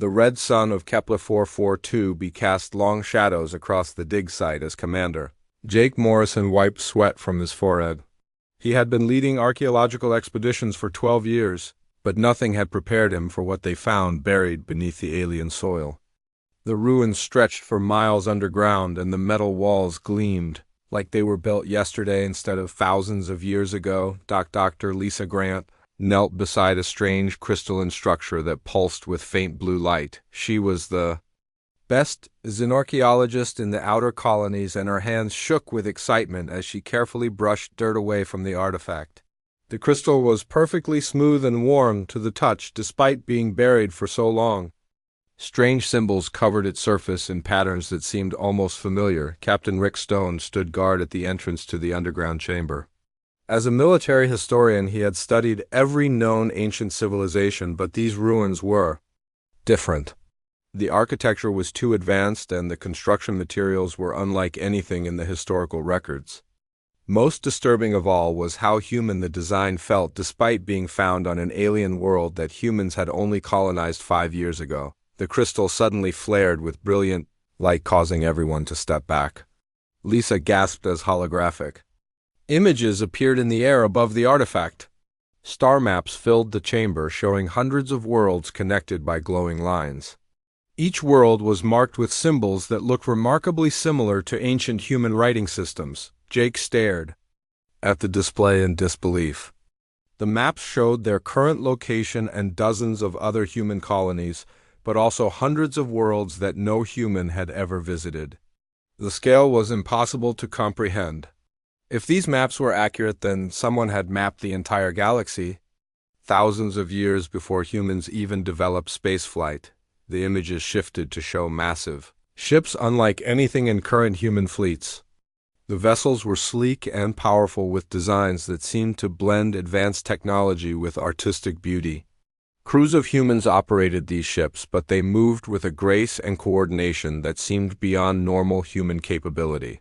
The red sun of Kepler 442b cast long shadows across the dig site as commander. Jake Morrison wiped sweat from his forehead. He had been leading archaeological expeditions for 12 years, but nothing had prepared him for what they found buried beneath the alien soil. The ruins stretched for miles underground, and the metal walls gleamed like they were built yesterday instead of thousands of years ago. Dr. Lisa Grant knelt beside a strange crystalline structure that pulsed with faint blue light. She was the best xenorchaeologist in the outer colonies, and her hands shook with excitement as she carefully brushed dirt away from the artifact. The crystal was perfectly smooth and warm to the touch despite being buried for so long. Strange symbols covered its surface in patterns that seemed almost familiar. Captain Rick Stone stood guard at the entrance to the underground chamber. As a military historian, he had studied every known ancient civilization, but these ruins were different. The architecture was too advanced, and the construction materials were unlike anything in the historical records. Most disturbing of all was how human the design felt despite being found on an alien world that humans had only colonized 5 years ago. The crystal suddenly flared with brilliant light, causing everyone to step back. Lisa gasped as holographic images appeared in the air above the artifact. Star maps filled the chamber, showing hundreds of worlds connected by glowing lines. Each world was marked with symbols that looked remarkably similar to ancient human writing systems. Jake stared at the display in disbelief. The maps showed their current location and dozens of other human colonies, but also hundreds of worlds that no human had ever visited. The scale was impossible to comprehend. If these maps were accurate, then someone had mapped the entire galaxy. Thousands of years before humans even developed spaceflight, the images shifted to show massive ships unlike anything in current human fleets. The vessels were sleek and powerful, with designs that seemed to blend advanced technology with artistic beauty. Crews of humans operated these ships, but they moved with a grace and coordination that seemed beyond normal human capability.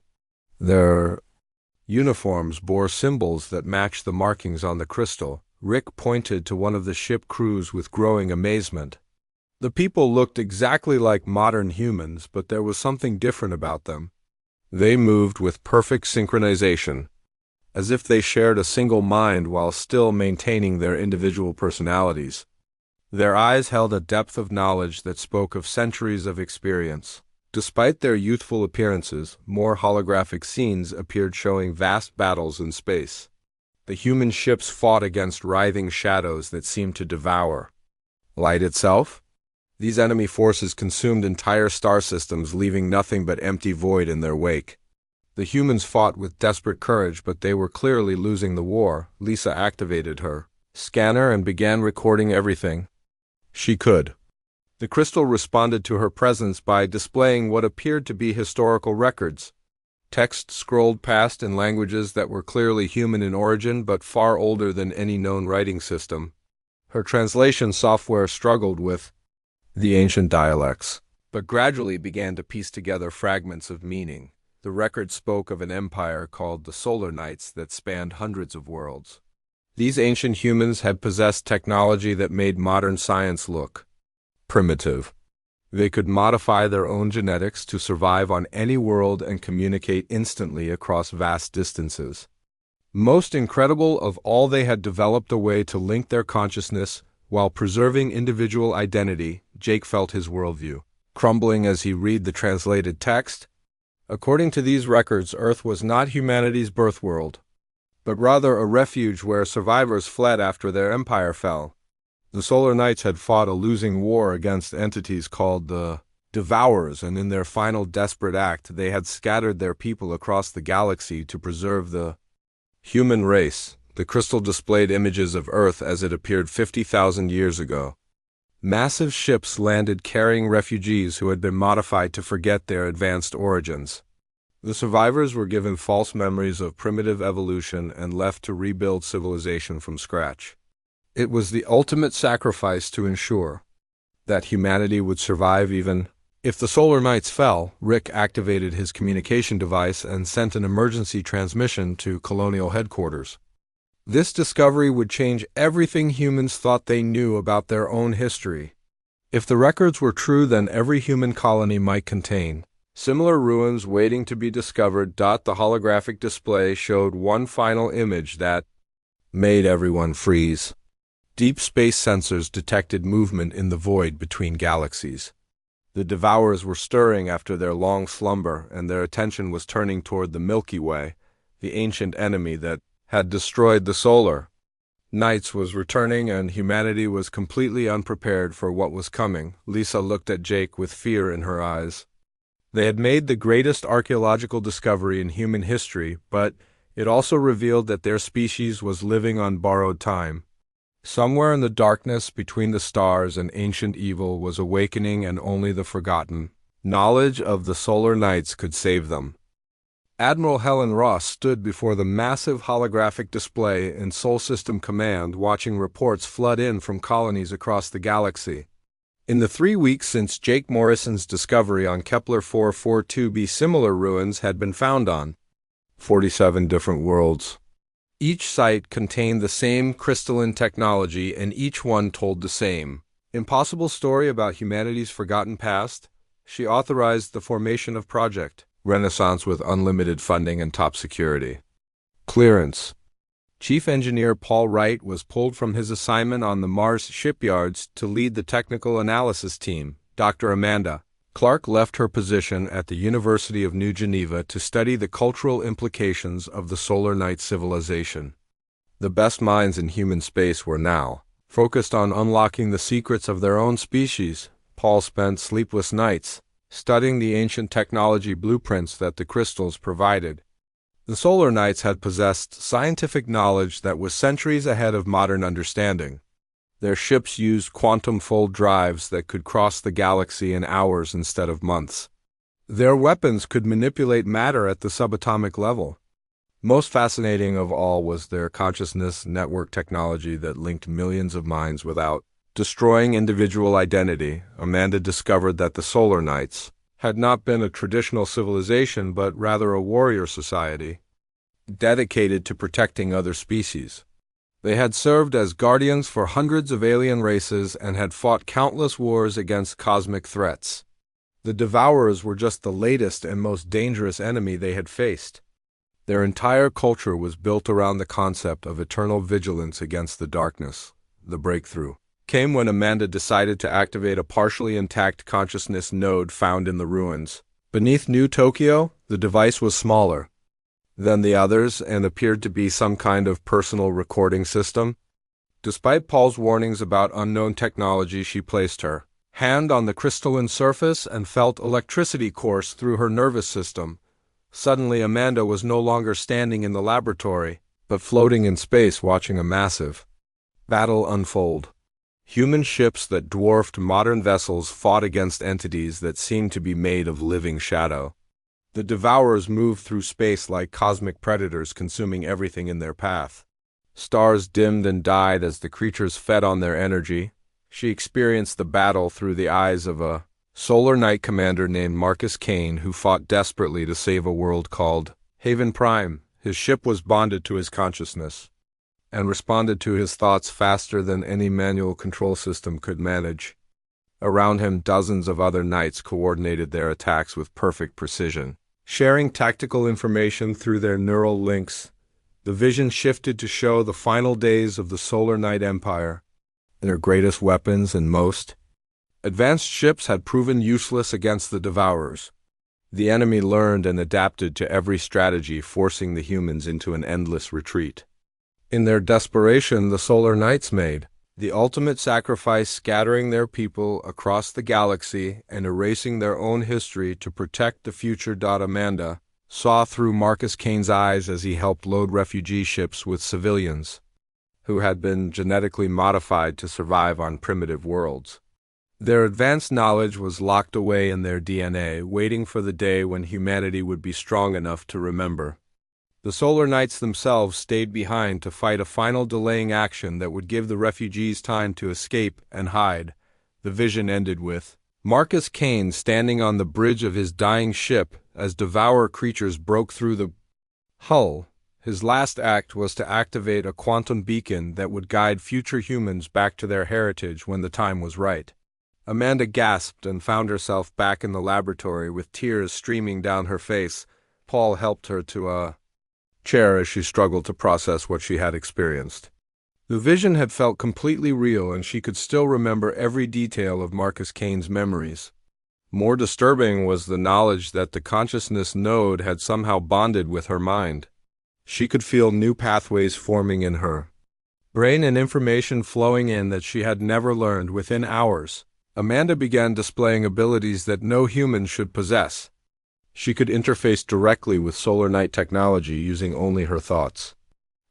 Their uniforms bore symbols that matched the markings on the crystal. Rick pointed to one of the ship crews with growing amazement. The people looked exactly like modern humans, but there was something different about them. They moved with perfect synchronization, as if they shared a single mind while still maintaining their individual personalities. Their eyes held a depth of knowledge that spoke of centuries of experience. Despite their youthful appearances, more holographic scenes appeared showing vast battles in space. The human ships fought against writhing shadows that seemed to devour light itself. These enemy forces consumed entire star systems, leaving nothing but empty void in their wake. The humans fought with desperate courage, but they were clearly losing the war. Lisa activated her scanner and began recording everything she could. The crystal responded to her presence by displaying what appeared to be historical records. Text scrolled past in languages that were clearly human in origin but far older than any known writing system. Her translation software struggled with the ancient dialects, but gradually began to piece together fragments of meaning. The record spoke of an empire called the Solar Knights that spanned hundreds of worlds. These ancient humans had possessed technology that made modern science look primitive. They could modify their own genetics to survive on any world and communicate instantly across vast distances. Most incredible of all, they had developed a way to link their consciousness while preserving individual identity. Jake felt his worldview crumbling as he read the translated text. According to these records, Earth was not humanity's birth world, but rather a refuge where survivors fled after their empire fell. The Solar Knights had fought a losing war against entities called the Devourers, and in their final desperate act, they had scattered their people across the galaxy to preserve the human race. The crystal displayed images of Earth as it appeared 50,000 years ago. Massive ships landed carrying refugees who had been modified to forget their advanced origins. The survivors were given false memories of primitive evolution and left to rebuild civilization from scratch. It was the ultimate sacrifice to ensure that humanity would survive even if the Solar Knights fell. Rick activated his communication device and sent an emergency transmission to Colonial Headquarters. This discovery would change everything humans thought they knew about their own history. If the records were true, then every human colony might contain similar ruins waiting to be discovered. The holographic display showed one final image that made everyone freeze. Deep space sensors detected movement in the void between galaxies. The Devourers were stirring after their long slumber, and their attention was turning toward the Milky Way, the ancient enemy that had destroyed the solar Knights was returning, and humanity was completely unprepared for what was coming. Lisa looked at Jake with fear in her eyes. They had made the greatest archaeological discovery in human history, but it also revealed that their species was living on borrowed time. Somewhere in the darkness between the stars, an ancient evil was awakening, and only the forgotten knowledge of the Solar Knights could save them. Admiral Helen Ross stood before the massive holographic display in Sol System Command, watching reports flood in from colonies across the galaxy. In the 3 weeks since Jake Morrison's discovery on Kepler 442b, similar ruins had been found on 47 different worlds. Each site contained the same crystalline technology, and each one told the same impossible story about humanity's forgotten past. She authorized the formation of Project Renaissance with unlimited funding and top security clearance. Chief Engineer Paul Wright was pulled from his assignment on the Mars shipyards to lead the technical analysis team. Dr. Amanda Clark left her position at the University of New Geneva to study the cultural implications of the Solar Knight civilization. The best minds in human space were now focused on unlocking the secrets of their own species. Paul spent sleepless nights studying the ancient technology blueprints that the crystals provided. The Solar Knights had possessed scientific knowledge that was centuries ahead of modern understanding. Their ships used quantum-fold drives that could cross the galaxy in hours instead of months. Their weapons could manipulate matter at the subatomic level. Most fascinating of all was their consciousness network technology that linked millions of minds without destroying individual identity. Amanda discovered that the Solar Knights had not been a traditional civilization, but rather a warrior society, dedicated to protecting other species. They had served as guardians for hundreds of alien races and had fought countless wars against cosmic threats. The Devourers were just the latest and most dangerous enemy they had faced. Their entire culture was built around the concept of eternal vigilance against the darkness. The breakthrough came when Amanda decided to activate a partially intact consciousness node found in the ruins. Beneath New Tokyo, the device was smaller than the others and appeared to be some kind of personal recording system. Despite Paul's warnings about unknown technology, she placed her hand on the crystalline surface and felt electricity course through her nervous system. Suddenly, Amanda was no longer standing in the laboratory, but floating in space, watching a massive battle unfold. Human ships that dwarfed modern vessels fought against entities that seemed to be made of living shadow. The Devourers moved through space like cosmic predators, consuming everything in their path. Stars dimmed and died as the creatures fed on their energy. She experienced the battle through the eyes of a Solar Knight commander named Marcus Kane, who fought desperately to save a world called Haven Prime. His ship was bonded to his consciousness and responded to his thoughts faster than any manual control system could manage. Around him, dozens of other knights coordinated their attacks with perfect precision, sharing tactical information through their neural links. The vision shifted to show the final days of the Solar Knight Empire. Their greatest weapons and most advanced ships had proven useless against the Devourers. The enemy learned and adapted to every strategy, forcing the humans into an endless retreat. In their desperation, the Solar Knights made the ultimate sacrifice, scattering their people across the galaxy and erasing their own history to protect the future. Amanda saw through Marcus Kane's eyes as he helped load refugee ships with civilians who had been genetically modified to survive on primitive worlds. Their advanced knowledge was locked away in their DNA, waiting for the day when humanity would be strong enough to remember. The Solar Knights themselves stayed behind to fight a final delaying action that would give the refugees time to escape and hide. The vision ended with Marcus Kane standing on the bridge of his dying ship as Devourer creatures broke through the hull. His last act was to activate a quantum beacon that would guide future humans back to their heritage when the time was right. Amanda gasped and found herself back in the laboratory with tears streaming down her face. Paul helped her to a chair as she struggled to process what she had experienced. The vision had felt completely real, and she could still remember every detail of Marcus Kane's memories. More disturbing was the knowledge that the consciousness node had somehow bonded with her mind. She could feel new pathways forming in her brain and information flowing in that she had never learned. Within hours, Amanda began displaying abilities that no human should possess. She could interface directly with Solar Knight technology using only her thoughts.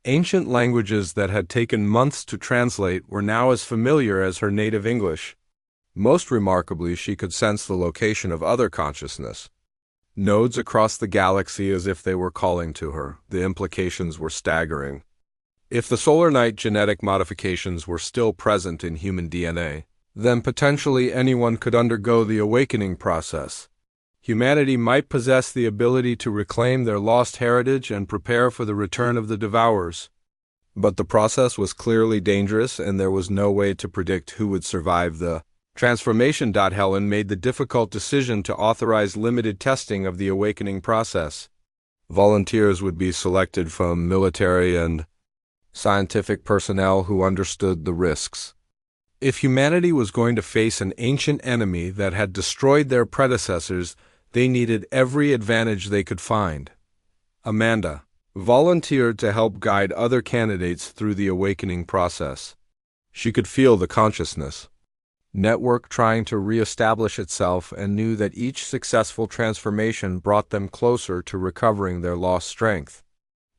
Ancient languages that had taken months to translate were now as familiar as her native English. Most remarkably, she could sense the location of other consciousness nodes across the galaxy as if they were calling to her. The implications were staggering. If the Solar Knight genetic modifications were still present in human DNA, then potentially anyone could undergo the awakening process. Humanity might possess the ability to reclaim their lost heritage and prepare for the return of the Devourers. But the process was clearly dangerous, and there was no way to predict who would survive the transformation. Helen made the difficult decision to authorize limited testing of the awakening process. Volunteers would be selected from military and scientific personnel who understood the risks. If humanity was going to face an ancient enemy that had destroyed their predecessors, they needed every advantage they could find. Amanda volunteered to help guide other candidates through the awakening process. She could feel the consciousness network trying to reestablish itself and knew that each successful transformation brought them closer to recovering their lost strength.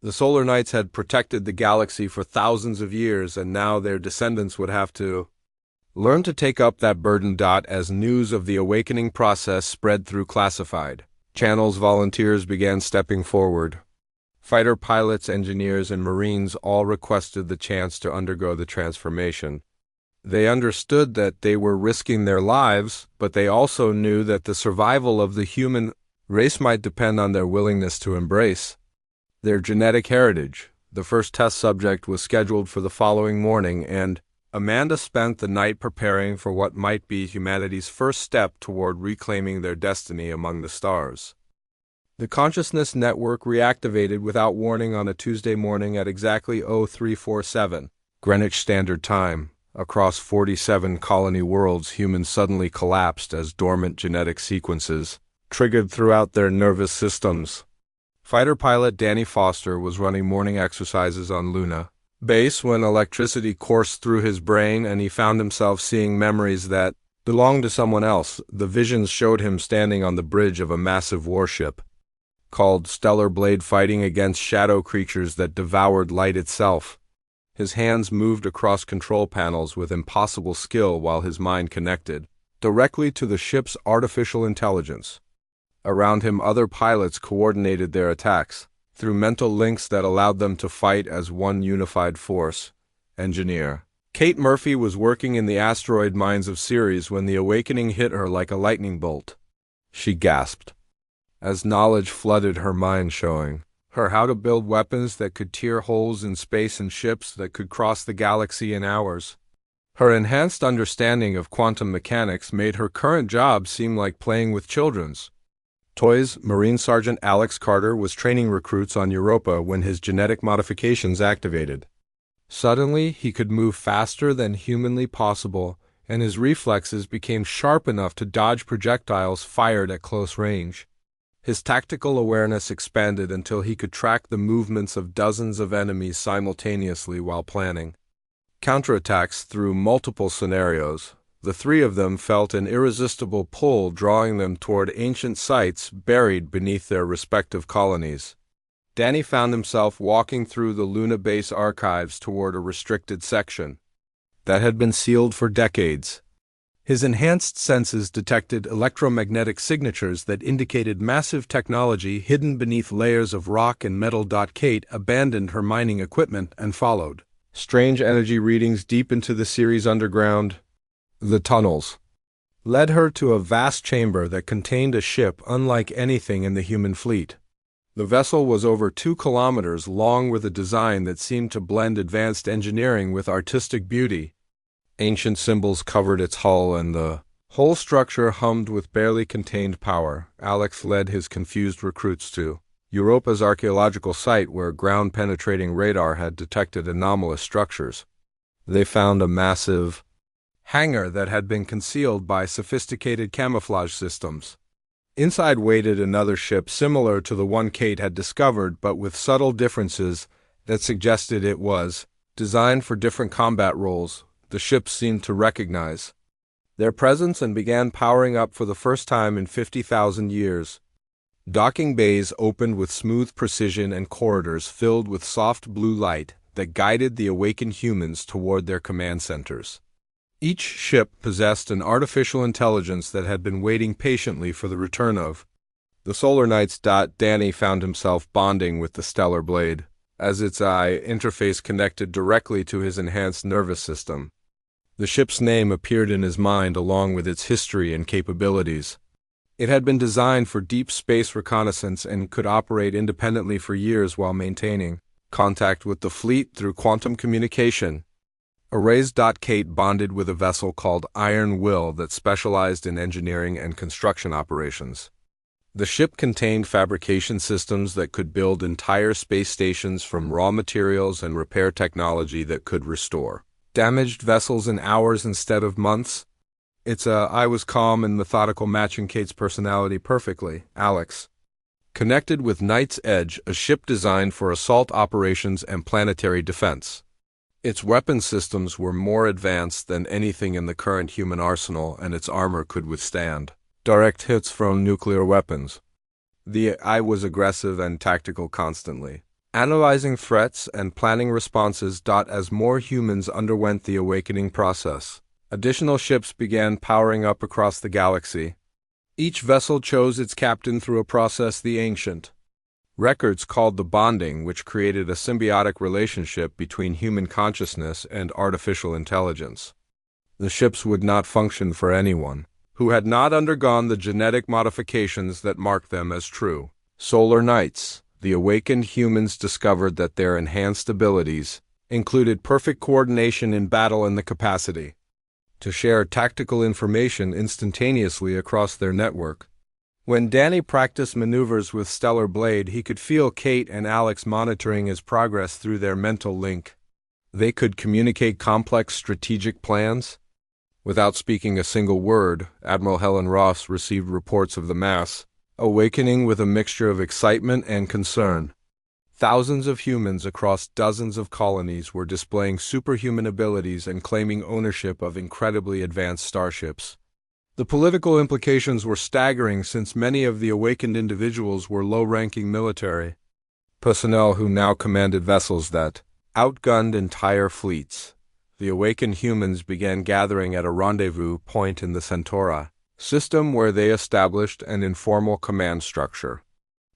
The Solar Knights had protected the galaxy for thousands of years, and now their descendants would have to learn to take up that burden. As news of the awakening process spread through classified channels, volunteers began stepping forward. Fighter pilots, engineers, and Marines all requested the chance to undergo the transformation. They understood that they were risking their lives, but they also knew that the survival of the human race might depend on their willingness to embrace their genetic heritage. The first test subject was scheduled for the following morning, and Amanda spent the night preparing for what might be humanity's first step toward reclaiming their destiny among the stars. The consciousness network reactivated without warning on a Tuesday morning at exactly 0347 Greenwich Standard Time. Across 47 colony worlds, humans suddenly collapsed as dormant genetic sequences triggered throughout their nervous systems. Fighter pilot Danny Foster was running morning exercises on Luna base when electricity coursed through his brain and he found himself seeing memories that belonged to someone else. The visions showed him standing on the bridge of a massive warship called Stellar Blade, fighting against shadow creatures that devoured light itself. His hands moved across control panels with impossible skill while his mind connected directly to the ship's artificial intelligence. Around him, other pilots coordinated their attacks through mental links that allowed them to fight as one unified force. Engineer Kate Murphy was working in the asteroid mines of Ceres when the awakening hit her like a lightning bolt. She gasped as knowledge flooded her mind, showing her how to build weapons that could tear holes in space and ships that could cross the galaxy in hours. Her enhanced understanding of quantum mechanics made her current job seem like playing with children's toys. Marine Sergeant Alex Carter was training recruits on Europa when his genetic modifications activated. Suddenly, he could move faster than humanly possible, and his reflexes became sharp enough to dodge projectiles fired at close range. His tactical awareness expanded until he could track the movements of dozens of enemies simultaneously while planning counterattacks through multiple scenarios. The three of them felt an irresistible pull drawing them toward ancient sites buried beneath their respective colonies. Danny found himself walking through the Luna Base archives toward a restricted section that had been sealed for decades. His enhanced senses detected electromagnetic signatures that indicated massive technology hidden beneath layers of rock and metal. Kate abandoned her mining equipment and followed strange energy readings deep into the Ceres underground. The tunnels led her to a vast chamber that contained a ship unlike anything in the human fleet. The vessel was over 2 kilometers long with a design that seemed to blend advanced engineering with artistic beauty. Ancient symbols covered its hull, and the Whole structure hummed with barely contained power. Alex led his confused recruits to Europa's archaeological site where ground-penetrating radar had detected anomalous structures. They found a massive hangar that had been concealed by sophisticated camouflage systems. Inside waited another ship similar to the one Kate had discovered, but with subtle differences that suggested it was designed for different combat roles. The ships seemed to recognize their presence and began powering up for the first time in 50,000 years. Docking bays opened with smooth precision and corridors filled with soft blue light that guided the awakened humans toward their command centers. Each ship possessed an artificial intelligence that had been waiting patiently for the return of the Solar Knights. Danny found himself bonding with the Stellar Blade, as its eye interface connected directly to his enhanced nervous system. The ship's name appeared in his mind along with its history and capabilities. It had been designed for deep space reconnaissance and could operate independently for years while maintaining contact with the fleet through quantum communication. Kate bonded with a vessel called Iron Will that specialized in engineering and construction operations. The ship contained fabrication systems that could build entire space stations from raw materials and repair technology that could restore damaged vessels in hours instead of months. I was calm and methodical, matching Kate's personality perfectly. Alex connected with Knight's Edge, a ship designed for assault operations and planetary defense. Its weapon systems were more advanced than anything in the current human arsenal, and its armor could withstand direct hits from nuclear weapons. The AI was aggressive and tactical, constantly analyzing threats and planning responses. As more humans underwent the awakening process, additional ships began powering up across the galaxy. Each vessel chose its captain through a process the ancient records called the bonding, which created a symbiotic relationship between human consciousness and artificial intelligence. The ships would not function for anyone who had not undergone the genetic modifications that marked them as true Solar Knights. The awakened humans discovered that their enhanced abilities included perfect coordination in battle and the capacity to share tactical information instantaneously across their network. When Danny practiced maneuvers with Stellar Blade, he could feel Kate and Alex monitoring his progress through their mental link. They could communicate complex strategic plans. Without speaking a single word, Admiral Helen Ross received reports of the mass awakening with a mixture of excitement and concern. Thousands of humans across dozens of colonies were displaying superhuman abilities and claiming ownership of incredibly advanced starships. The political implications were staggering, since many of the awakened individuals were low-ranking military personnel who now commanded vessels that outgunned entire fleets. The awakened humans began gathering at a rendezvous point in the Centauri system where they established an informal command structure.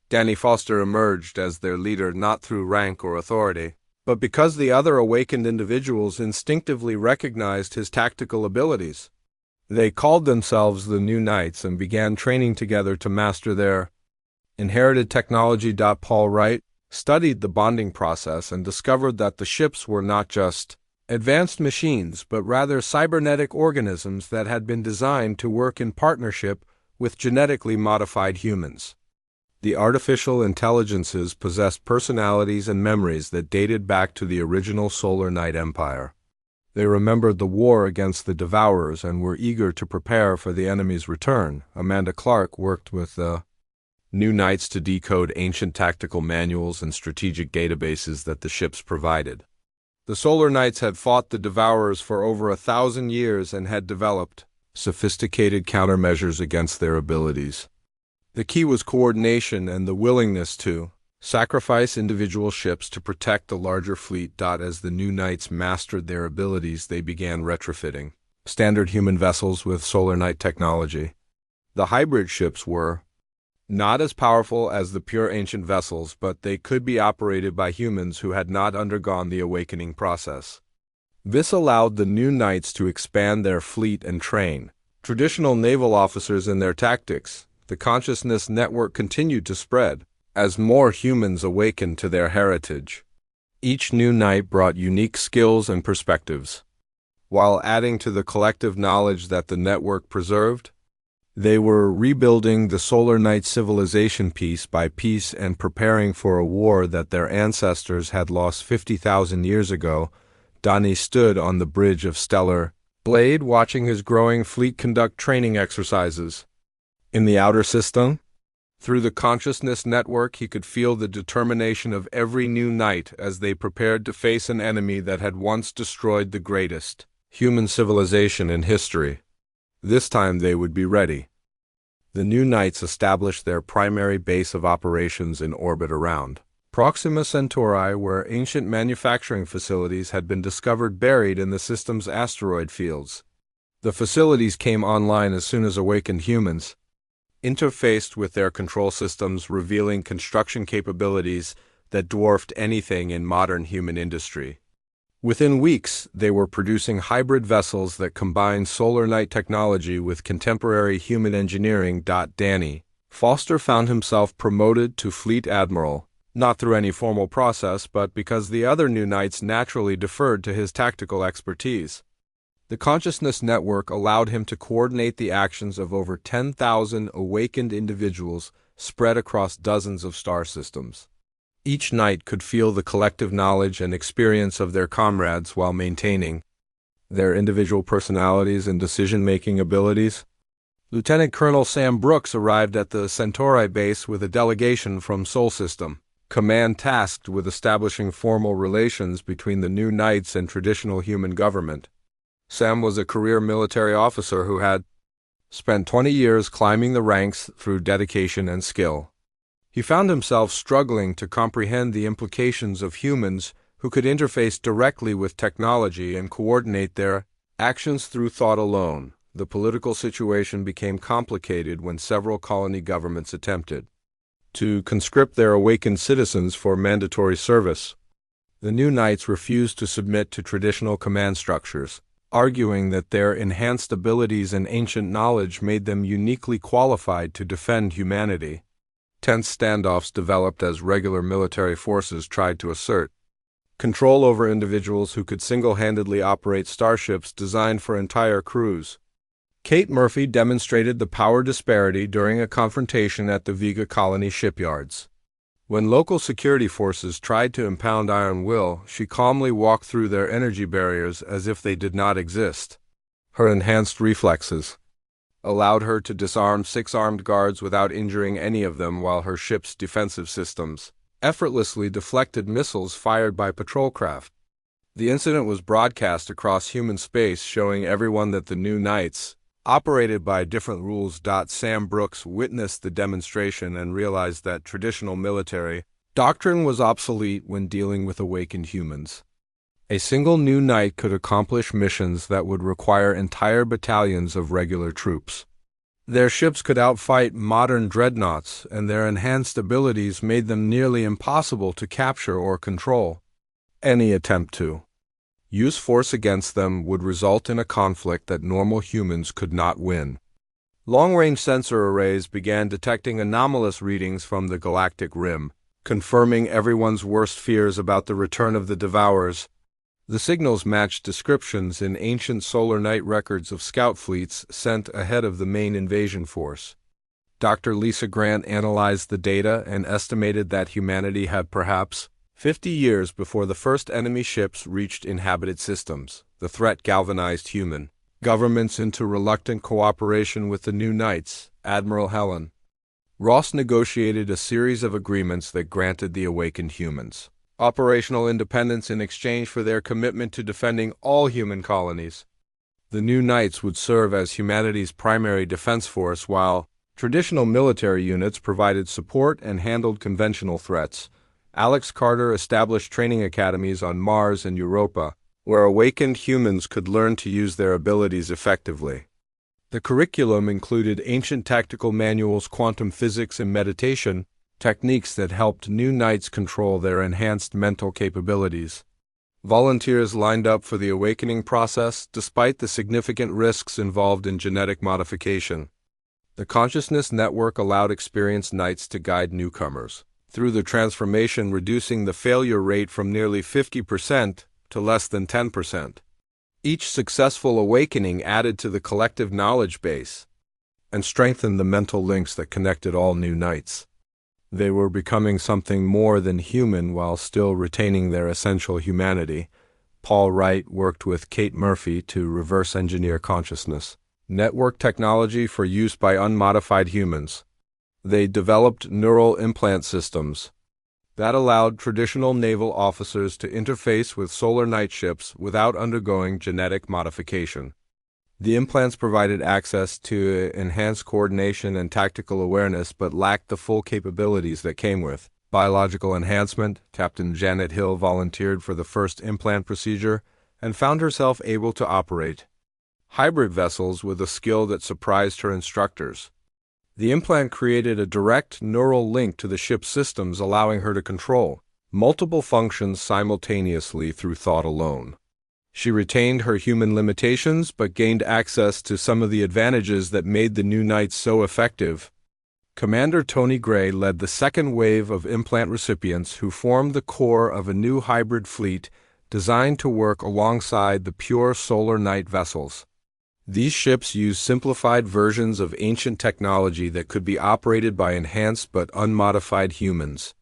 Danny Foster emerged as their leader, not through rank or authority, but because the other awakened individuals instinctively recognized his tactical abilities. They called themselves the New Knights and began training together to master their inherited technology. Paul Wright studied the bonding process and discovered that the ships were not just advanced machines, but rather cybernetic organisms that had been designed to work in partnership with genetically modified humans. The artificial intelligences possessed personalities and memories that dated back to the original Solar Knight Empire. They remembered the war against the Devourers and were eager to prepare for the enemy's return. Amanda Clark worked with the New Knights to decode ancient tactical manuals and strategic databases that the ships provided. The Solar Knights had fought the Devourers for over 1,000 years and had developed sophisticated countermeasures against their abilities. The key was coordination and the willingness to sacrifice individual ships to protect the larger fleet. As the New Knights mastered their abilities, they began retrofitting standard human vessels with Solar Knight technology. The hybrid ships were not as powerful as the pure ancient vessels, but they could be operated by humans who had not undergone the awakening process. This allowed the New Knights to expand their fleet and train traditional naval officers in their tactics. The consciousness network continued to spread as more humans awakened to their heritage. Each new knight brought unique skills and perspectives. while adding to the collective knowledge that the network preserved. They were rebuilding the Solar Knight civilization piece by piece and preparing for a war that their ancestors had lost 50,000 years ago. Donnie stood on the bridge of Stellar Blade, watching his growing fleet conduct training exercises. In the outer system, through the consciousness network, he could feel the determination of every new knight as they prepared to face an enemy that had once destroyed the greatest human civilization in history. This time they would be ready. The new knights established their primary base of operations in orbit around Proxima Centauri, where ancient manufacturing facilities had been discovered buried in the system's asteroid fields. The facilities came online as soon as awakened humans interfaced with their control systems, revealing construction capabilities that dwarfed anything in modern human industry. Within weeks, they were producing hybrid vessels that combined Solar Knight technology with contemporary human engineering. Danny Foster found himself promoted to Fleet Admiral, not through any formal process, but because the other new knights naturally deferred to his tactical expertise. The consciousness network allowed him to coordinate the actions of over 10,000 awakened individuals spread across dozens of star systems. Each knight could feel the collective knowledge and experience of their comrades while maintaining their individual personalities and decision-making abilities. Lieutenant Colonel Sam Brooks arrived at the Centauri base with a delegation from Sol System Command tasked with establishing formal relations between the new knights and traditional human government. Sam was a career military officer who had spent 20 years climbing the ranks through dedication and skill. He found himself struggling to comprehend the implications of humans who could interface directly with technology and coordinate their actions through thought alone. The political situation became complicated when several colony governments attempted to conscript their awakened citizens for mandatory service. The new knights refused to submit to traditional command structures, arguing that their enhanced abilities and ancient knowledge made them uniquely qualified to defend humanity. Tense standoffs developed as regular military forces tried to assert control over individuals who could single-handedly operate starships designed for entire crews. Kate Murphy demonstrated the power disparity during a confrontation at the Vega colony shipyards. When local security forces tried to impound Iron Will, she calmly walked through their energy barriers as if they did not exist. Her enhanced reflexes allowed her to disarm 6 armed guards without injuring any of them, while her ship's defensive systems effortlessly deflected missiles fired by patrol craft. The incident was broadcast across human space, showing everyone that the new knights operated by different rules. Sam Brooks witnessed the demonstration and realized that traditional military doctrine was obsolete when dealing with awakened humans. A single new knight could accomplish missions that would require entire battalions of regular troops. Their ships could outfight modern dreadnoughts, and their enhanced abilities made them nearly impossible to capture or control. Any attempt to use force against them would result in a conflict that normal humans could not win. Long-range sensor arrays began detecting anomalous readings from the galactic rim, confirming everyone's worst fears about the return of the Devourers. The signals matched descriptions in ancient Solar Knight records of scout fleets sent ahead of the main invasion force. Dr. Lisa Grant analyzed the data and estimated that humanity had perhaps 50 years before the first enemy ships reached inhabited systems. The threat galvanized human governments into reluctant cooperation with the new knights. Admiral Helen Ross negotiated a series of agreements that granted the awakened humans operational independence in exchange for their commitment to defending all human colonies. The new knights would serve as humanity's primary defense force, while traditional military units provided support and handled conventional threats. Alex Carter established training academies on Mars and Europa, where awakened humans could learn to use their abilities effectively. The curriculum included ancient tactical manuals, quantum physics, and meditation, techniques that helped new knights control their enhanced mental capabilities. Volunteers lined up for the awakening process, despite the significant risks involved in genetic modification. The consciousness network allowed experienced knights to guide newcomers through the transformation, reducing the failure rate from nearly 50% to less than 10%. Each successful awakening added to the collective knowledge base and strengthened the mental links that connected all new knights. They were becoming something more than human while still retaining their essential humanity. Paul Wright worked with Kate Murphy to reverse engineer consciousness network technology for use by unmodified humans. They developed neural implant systems that allowed traditional naval officers to interface with Solar Knight ships without undergoing genetic modification. The implants provided access to enhanced coordination and tactical awareness but lacked the full capabilities that came with biological enhancement. Captain Janet Hill volunteered for the first implant procedure and found herself able to operate hybrid vessels with a skill that surprised her instructors. The implant created a direct neural link to the ship's systems, allowing her to control multiple functions simultaneously through thought alone. She retained her human limitations but gained access to some of the advantages that made the new knights so effective. Commander Tony Gray led the second wave of implant recipients who formed the core of a new hybrid fleet designed to work alongside the pure Solar Knight vessels. These ships used simplified versions of ancient technology that could be operated by enhanced but unmodified humans.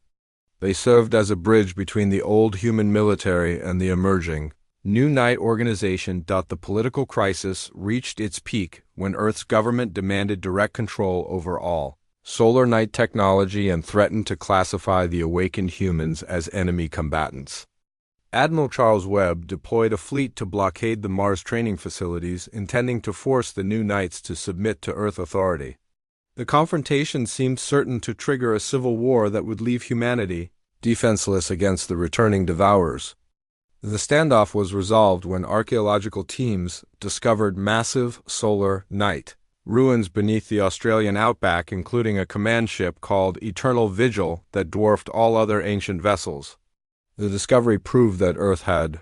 They served as a bridge between the old human military and the emerging New Knight organization. The political crisis reached its peak when Earth's government demanded direct control over all Solar Knight technology and threatened to classify the awakened humans as enemy combatants. Admiral Charles Webb deployed a fleet to blockade the Mars training facilities, intending to force the new Knights to submit to Earth authority. The confrontation seemed certain to trigger a civil war that would leave humanity defenseless against the returning devourers. The standoff was resolved when archaeological teams discovered massive Solar Knight ruins beneath the Australian outback, including a command ship called Eternal Vigil that dwarfed all other ancient vessels. The discovery proved that Earth had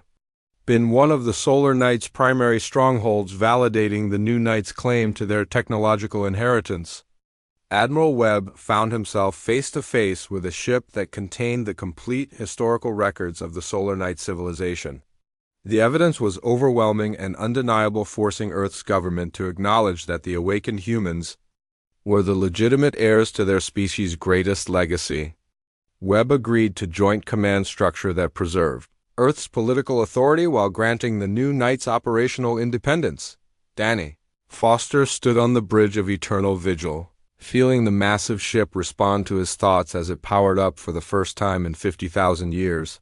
been one of the Solar Knights' primary strongholds, validating the new Knights' claim to their technological inheritance. Admiral Webb found himself face to face with a ship that contained the complete historical records of the Solar Knight civilization. The evidence was overwhelming and undeniable, forcing Earth's government to acknowledge that the awakened humans were the legitimate heirs to their species' greatest legacy. Webb agreed to joint command structure that preserved Earth's political authority while granting the new Knights operational independence. Danny Foster stood on the bridge of Eternal Vigil, feeling the massive ship respond to his thoughts as it powered up for the first time in 50,000 years.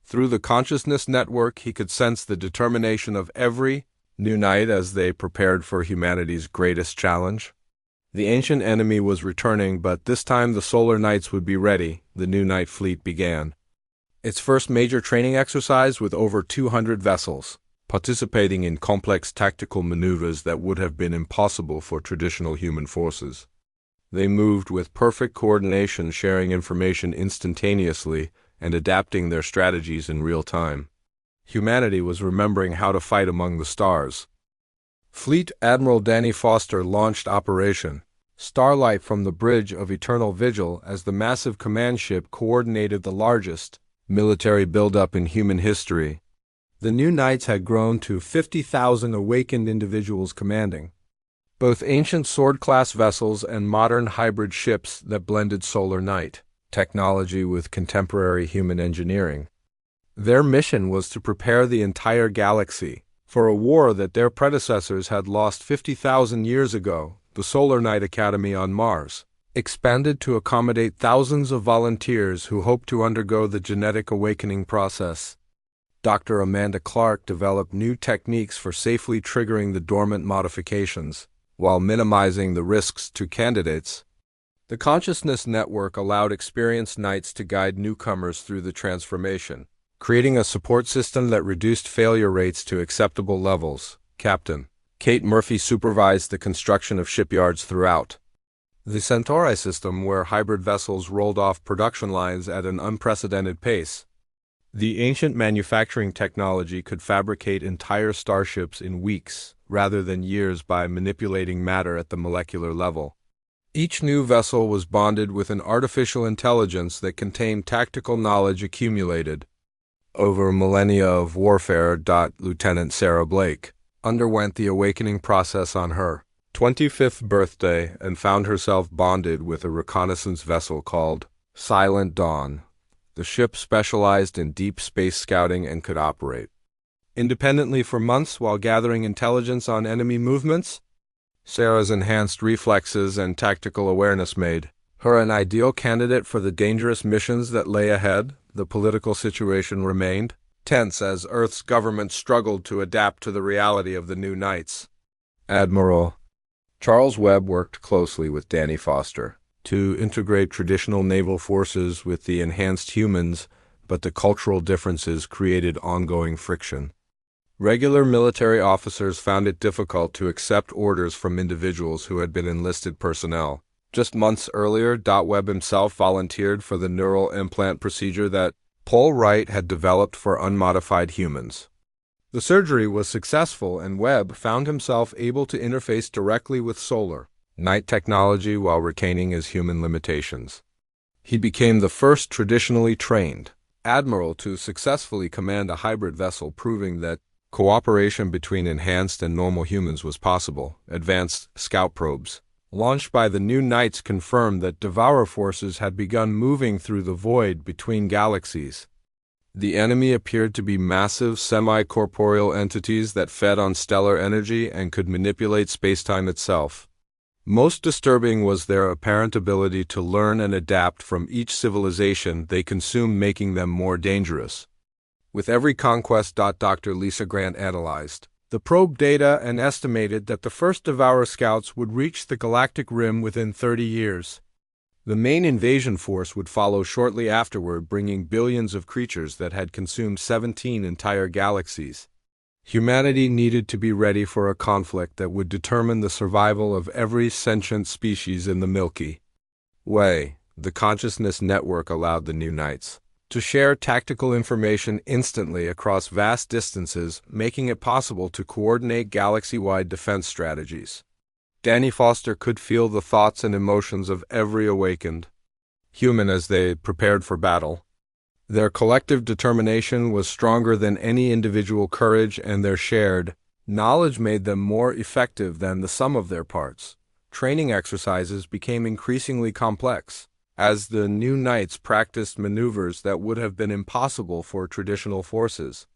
Through the consciousness network, he could sense the determination of every new Knight as they prepared for humanity's greatest challenge. The ancient enemy was returning, but this time the Solar Knights would be ready. The new Knight fleet began its first major training exercise with over 200 vessels, participating in complex tactical maneuvers that would have been impossible for traditional human forces. They moved with perfect coordination, sharing information instantaneously and adapting their strategies in real time. Humanity was remembering how to fight among the stars. Fleet Admiral Danny Foster launched Operation Starlight from the bridge of Eternal Vigil as the massive command ship coordinated the largest military buildup in human history. The new Knights had grown to 50,000 awakened individuals commanding both ancient sword-class vessels and modern hybrid ships that blended Solar Knight technology with contemporary human engineering. Their mission was to prepare the entire galaxy for a war that their predecessors had lost 50,000 years ago. The Solar Knight Academy on Mars expanded to accommodate thousands of volunteers who hoped to undergo the genetic awakening process. Dr. Amanda Clark developed new techniques for safely triggering the dormant modifications, while minimizing the risks to candidates. The Consciousness Network allowed experienced Knights to guide newcomers through the transformation, creating a support system that reduced failure rates to acceptable levels. Captain Kate Murphy supervised the construction of shipyards throughout the Centauri system, where hybrid vessels rolled off production lines at an unprecedented pace. The ancient manufacturing technology could fabricate entire starships in weeks rather than years by manipulating matter at the molecular level. Each new vessel was bonded with an artificial intelligence that contained tactical knowledge accumulated Over millennia of warfare. Lieutenant Sarah Blake underwent the awakening process on her 25th birthday and found herself bonded with a reconnaissance vessel called Silent Dawn. The ship specialized in deep space scouting and could operate independently for months while gathering intelligence on enemy movements. Sarah's enhanced reflexes and tactical awareness made her an ideal candidate for the dangerous missions that lay ahead. The political situation remained tense as Earth's government struggled to adapt to the reality of the new Knights. Admiral Charles Webb worked closely with Danny Foster to integrate traditional naval forces with the enhanced humans, but the cultural differences created ongoing friction. Regular military officers found it difficult to accept orders from individuals who had been enlisted personnel. Just months earlier, Webb himself volunteered for the neural implant procedure that Paul Wright had developed for unmodified humans. The surgery was successful, and Webb found himself able to interface directly with Solar Knight technology while retaining his human limitations. He became the first traditionally trained admiral to successfully command a hybrid vessel, proving that cooperation between enhanced and normal humans was possible. Advanced scout probes launched by the new Knights confirmed that Devourer forces had begun moving through the void between galaxies. The enemy appeared to be massive, semi-corporeal entities that fed on stellar energy and could manipulate spacetime itself. Most disturbing was their apparent ability to learn and adapt from each civilization they consumed, making them more dangerous. With every conquest. Dr. Lisa Grant analyzed the probe data and estimated that the first Devourer scouts would reach the galactic rim within 30 years. The main invasion force would follow shortly afterward, bringing billions of creatures that had consumed 17 entire galaxies. Humanity needed to be ready for a conflict that would determine the survival of every sentient species in the Milky Way. The consciousness network allowed the new Knights to share tactical information instantly across vast distances, making it possible to coordinate galaxy-wide defense strategies. Danny Foster could feel the thoughts and emotions of every awakened human as they prepared for battle. Their collective determination was stronger than any individual courage, and their shared knowledge made them more effective than the sum of their parts. Training exercises became increasingly complex as the new Knights practiced maneuvers that would have been impossible for traditional forces.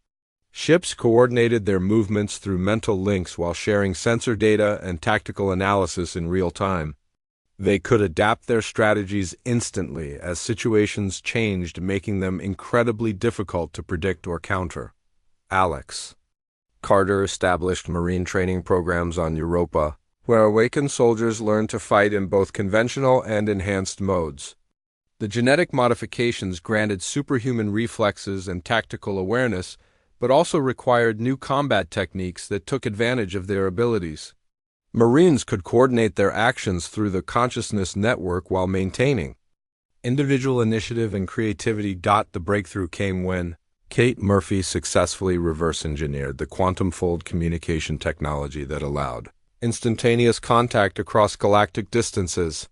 Ships coordinated their movements through mental links while sharing sensor data and tactical analysis in real time. They could adapt their strategies instantly as situations changed, making them incredibly difficult to predict or counter. Alex Carter established Marine training programs on Europa, where awakened soldiers learned to fight in both conventional and enhanced modes. The genetic modifications granted superhuman reflexes and tactical awareness, but also required new combat techniques that took advantage of their abilities. Marines could coordinate their actions through the consciousness network while maintaining individual initiative and creativity. The breakthrough came when Kate Murphy successfully reverse-engineered the quantum-fold communication technology that allowed instantaneous contact across galactic distances.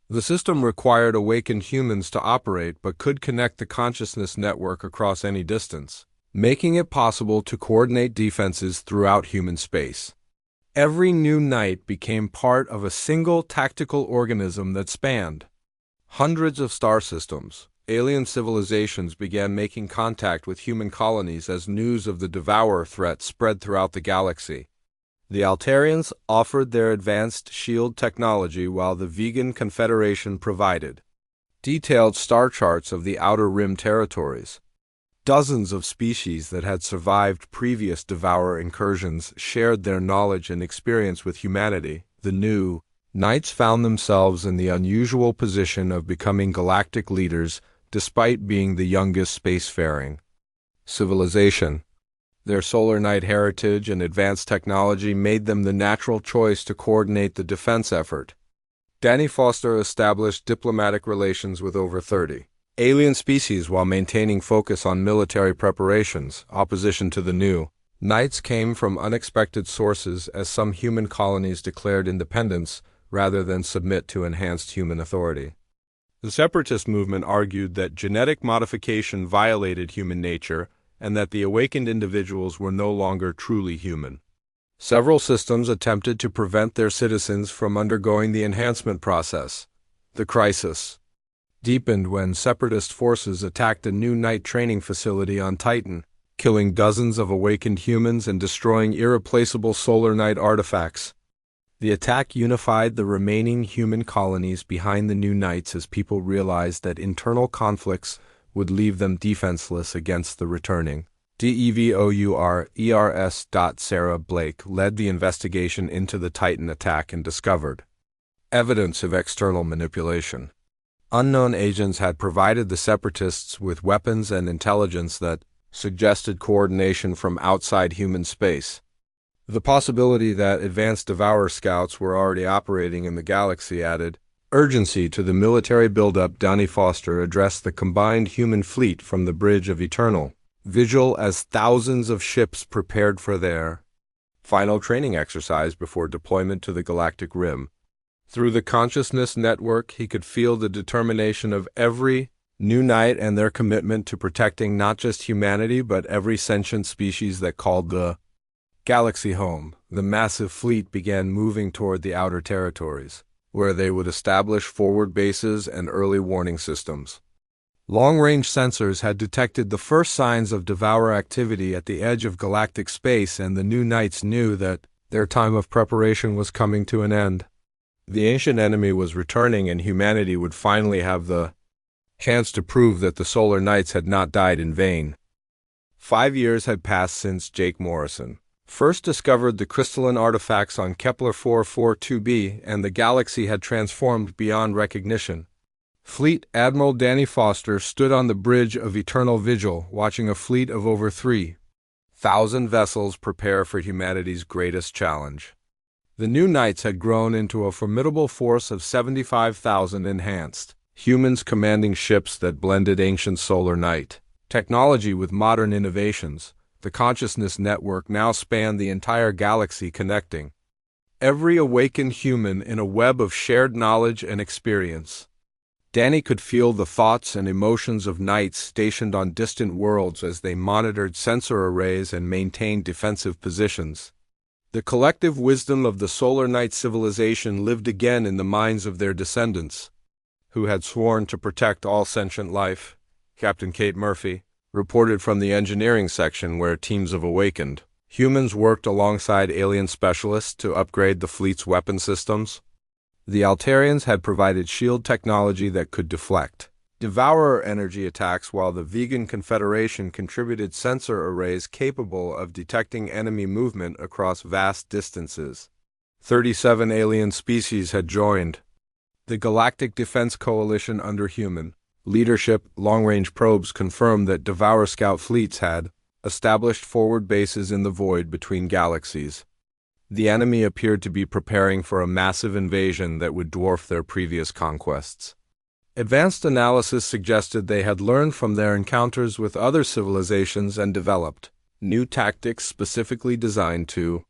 The system required awakened humans to operate, but could connect the consciousness network across any distance, making it possible to coordinate defenses throughout human space. Every new Knight became part of a single tactical organism that spanned hundreds of star systems. Alien civilizations began making contact with human colonies as news of the Devourer threat spread throughout the galaxy. The Altarians offered their advanced shield technology, while the Vegan Confederation provided detailed star charts of the Outer Rim territories. Dozens of species that had survived previous Devourer incursions shared their knowledge and experience with humanity. The new Knights found themselves in the unusual position of becoming galactic leaders despite being the youngest spacefaring civilization. Their Solar Knight heritage and advanced technology made them the natural choice to coordinate the defense effort. Danny Foster established diplomatic relations with over 30 alien species while maintaining focus on military preparations. Opposition to the new Knights came from unexpected sources, as some human colonies declared independence rather than submit to enhanced human authority. The separatist movement argued that genetic modification violated human nature and that the awakened individuals were no longer truly human. Several systems attempted to prevent their citizens from undergoing the enhancement process. The crisis deepened when separatist forces attacked a new night training facility on Titan, killing dozens of awakened humans and destroying irreplaceable solar night artifacts. The attack unified the remaining human colonies behind the new Knights as people realized that internal conflicts would leave them defenseless against the returning. DEVOURERS. Sarah Blake led the investigation into the Titan attack and discovered evidence of external manipulation. Unknown agents had provided the Separatists with weapons and intelligence that suggested coordination from outside human space. The possibility that advanced Devourer scouts were already operating in the galaxy added urgency to the military buildup. Donnie Foster addressed the combined human fleet from the Bridge of Eternal Vigil as thousands of ships prepared for their final training exercise before deployment to the galactic rim. Through the consciousness network, he could feel the determination of every new Knight and their commitment to protecting not just humanity but every sentient species that called the galaxy home. The massive fleet began moving toward the outer territories, where they would establish forward bases and early warning systems. Long-range sensors had detected the first signs of Devourer activity at the edge of galactic space, and the new Knights knew that their time of preparation was coming to an end. The ancient enemy was returning, and humanity would finally have the chance to prove that the Solar Knights had not died in vain. 5 years had passed since Jake Morrison first discovered the crystalline artifacts on Kepler 442b, and the galaxy had transformed beyond recognition. Fleet Admiral Danny Foster stood on the Bridge of Eternal Vigil, watching a fleet of over 3,000 vessels prepare for humanity's greatest challenge. The new Knights had grown into a formidable force of 75,000 enhanced humans commanding ships that blended ancient solar night technology with modern innovations. The consciousness network now spanned the entire galaxy, connecting every awakened human in a web of shared knowledge and experience. Danny could feel the thoughts and emotions of Knights stationed on distant worlds as they monitored sensor arrays and maintained defensive positions. The collective wisdom of the Solar Knight civilization lived again in the minds of their descendants, who had sworn to protect all sentient life. Captain Kate Murphy reported from the engineering section, where teams of awakened humans worked alongside alien specialists to upgrade the fleet's weapon systems. The Altarians had provided shield technology that could deflect Devourer energy attacks, while the Vegan Confederation contributed sensor arrays capable of detecting enemy movement across vast distances. 37 alien species had joined the Galactic Defense Coalition under human leadership. Long-range probes confirmed that Devourer scout fleets had established forward bases in the void between galaxies. The enemy appeared to be preparing for a massive invasion that would dwarf their previous conquests. Advanced analysis suggested they had learned from their encounters with other civilizations and developed new tactics specifically designed to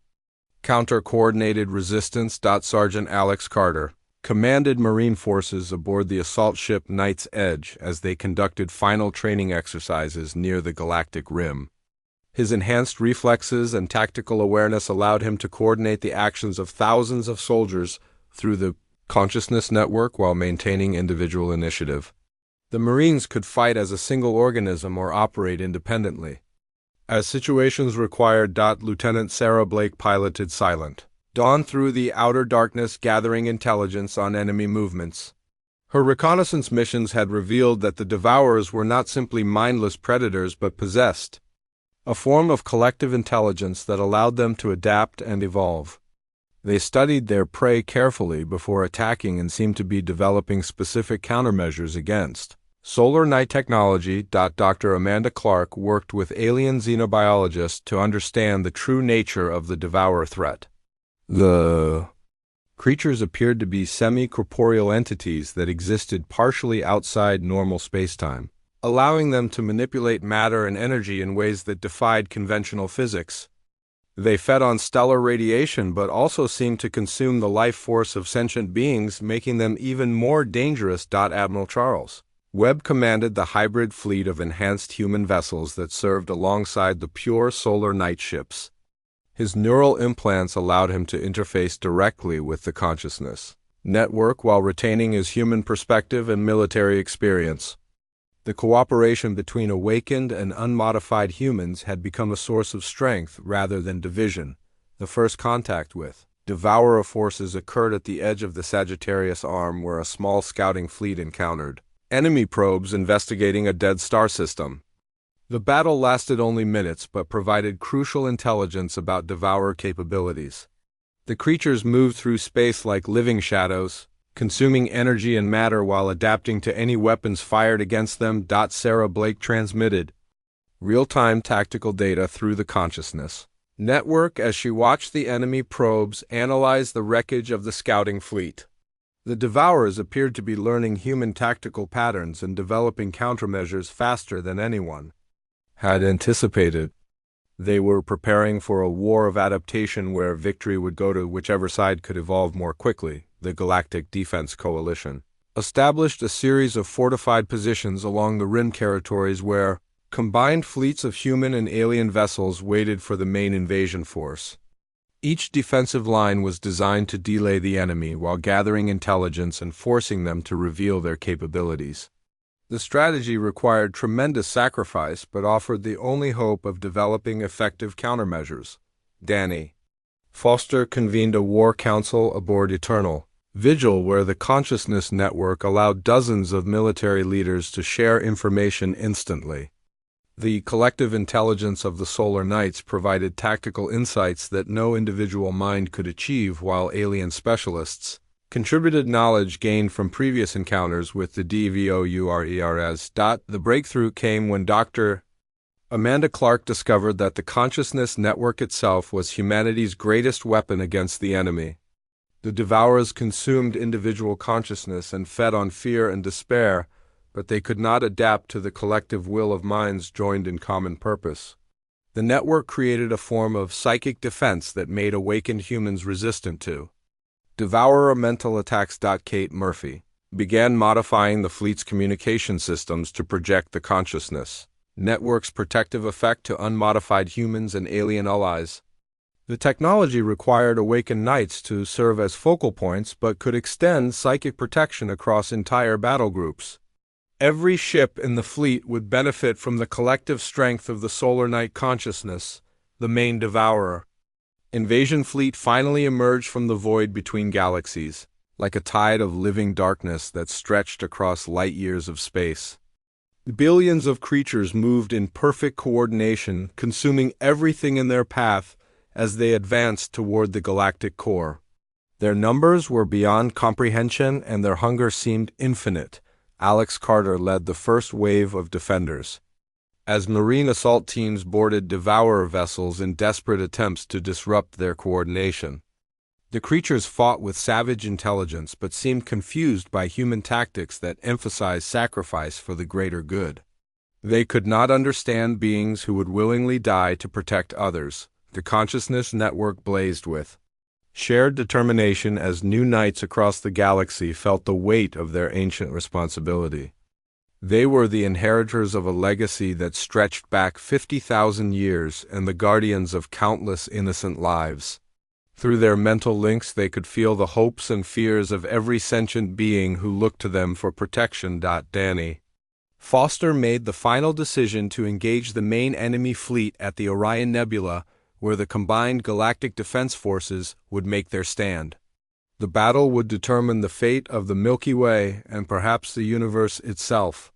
counter coordinated resistance. Sergeant Alex Carter commanded Marine forces aboard the assault ship Knight's Edge as they conducted final training exercises near the galactic rim. His enhanced reflexes and tactical awareness allowed him to coordinate the actions of thousands of soldiers through the consciousness network while maintaining individual initiative. The Marines could fight as a single organism or operate independently, as situations required. Lieutenant Sarah Blake piloted Silent Dawn through the outer darkness, gathering intelligence on enemy movements. Her reconnaissance missions had revealed that the Devourers were not simply mindless predators but possessed a form of collective intelligence that allowed them to adapt and evolve. They studied their prey carefully before attacking and seemed to be developing specific countermeasures against Solar Knight technology. Dr. Amanda Clark worked with alien xenobiologists to understand the true nature of the Devourer threat. The creatures appeared to be semi-corporeal entities that existed partially outside normal spacetime, allowing them to manipulate matter and energy in ways that defied conventional physics. They fed on stellar radiation but also seemed to consume the life force of sentient beings, making them even more dangerous. Admiral Charles Webb commanded the hybrid fleet of enhanced human vessels that served alongside the pure solar night ships. His neural implants allowed him to interface directly with the consciousness network while retaining his human perspective and military experience. The cooperation between awakened and unmodified humans had become a source of strength rather than division. The first contact with Devourer forces occurred at the edge of the Sagittarius Arm, where a small scouting fleet encountered enemy probes investigating a dead star system. The battle lasted only minutes but provided crucial intelligence about Devourer capabilities. The creatures moved through space like living shadows, consuming energy and matter while adapting to any weapons fired against them. Sarah Blake transmitted real-time tactical data through the consciousness network as she watched the enemy probes analyze the wreckage of the scouting fleet. The Devourers appeared to be learning human tactical patterns and developing countermeasures faster than anyone had anticipated. They were preparing for a war of adaptation where victory would go to whichever side could evolve more quickly. The Galactic Defense Coalition established a series of fortified positions along the rim territories where combined fleets of human and alien vessels waited for the main invasion force. Each defensive line was designed to delay the enemy while gathering intelligence and forcing them to reveal their capabilities. The strategy required tremendous sacrifice but offered the only hope of developing effective countermeasures. Danny Foster convened a war council aboard Eternal Vigil where the consciousness network allowed dozens of military leaders to share information instantly. The collective intelligence of the Solar Knights provided tactical insights that no individual mind could achieve, while alien specialists contributed knowledge gained from previous encounters with the Devours. The breakthrough came when Dr. Amanda Clark discovered that the consciousness network itself was humanity's greatest weapon against the enemy. The Devourers consumed individual consciousness and fed on fear and despair, but they could not adapt to the collective will of minds joined in common purpose. The network created a form of psychic defense that made awakened humans resistant to Devourer mental attacks. Kate Murphy began modifying the fleet's communication systems to project the consciousness network's protective effect to unmodified humans and alien allies. The technology required awakened knights to serve as focal points but could extend psychic protection across entire battle groups. Every ship in the fleet would benefit from the collective strength of the Solar Knight consciousness, the main Devourer. Invasion fleet finally emerged from the void between galaxies, like a tide of living darkness that stretched across light years of space. Billions of creatures moved in perfect coordination, consuming everything in their path as they advanced toward the galactic core. Their numbers were beyond comprehension and their hunger seemed infinite. Alex Carter led the first wave of defenders, as marine assault teams boarded Devourer vessels in desperate attempts to disrupt their coordination. The creatures fought with savage intelligence but seemed confused by human tactics that emphasized sacrifice for the greater good. They could not understand beings who would willingly die to protect others. The consciousness network blazed with shared determination as new knights across the galaxy felt the weight of their ancient responsibility. They were the inheritors of a legacy that stretched back 50,000 years and the guardians of countless innocent lives. Through their mental links they could feel the hopes and fears of every sentient being who looked to them for protection. Danny Foster made the final decision to engage the main enemy fleet at the Orion Nebula, where the combined galactic defense forces would make their stand. The battle would determine the fate of the Milky Way and perhaps the universe itself.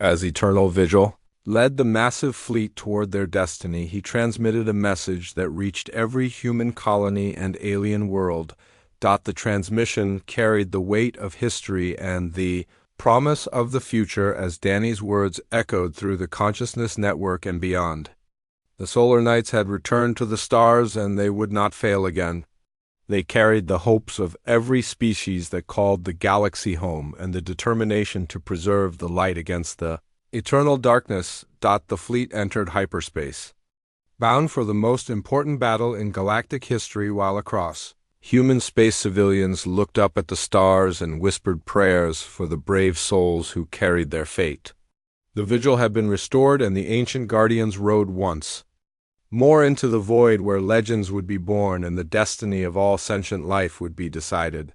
As Eternal Vigil led the massive fleet toward their destiny, he transmitted a message that reached every human colony and alien world. The transmission carried the weight of history and the promise of the future as Danny's words echoed through the consciousness network and beyond. The Solar Knights had returned to the stars and they would not fail again. They carried the hopes of every species that called the galaxy home and the determination to preserve the light against the eternal darkness. The fleet entered hyperspace, bound for the most important battle in galactic history while across Human space civilians looked up at the stars and whispered prayers for the brave souls who carried their fate. The vigil had been restored, and the ancient guardians rode once more into the void, where legends would be born and the destiny of all sentient life would be decided.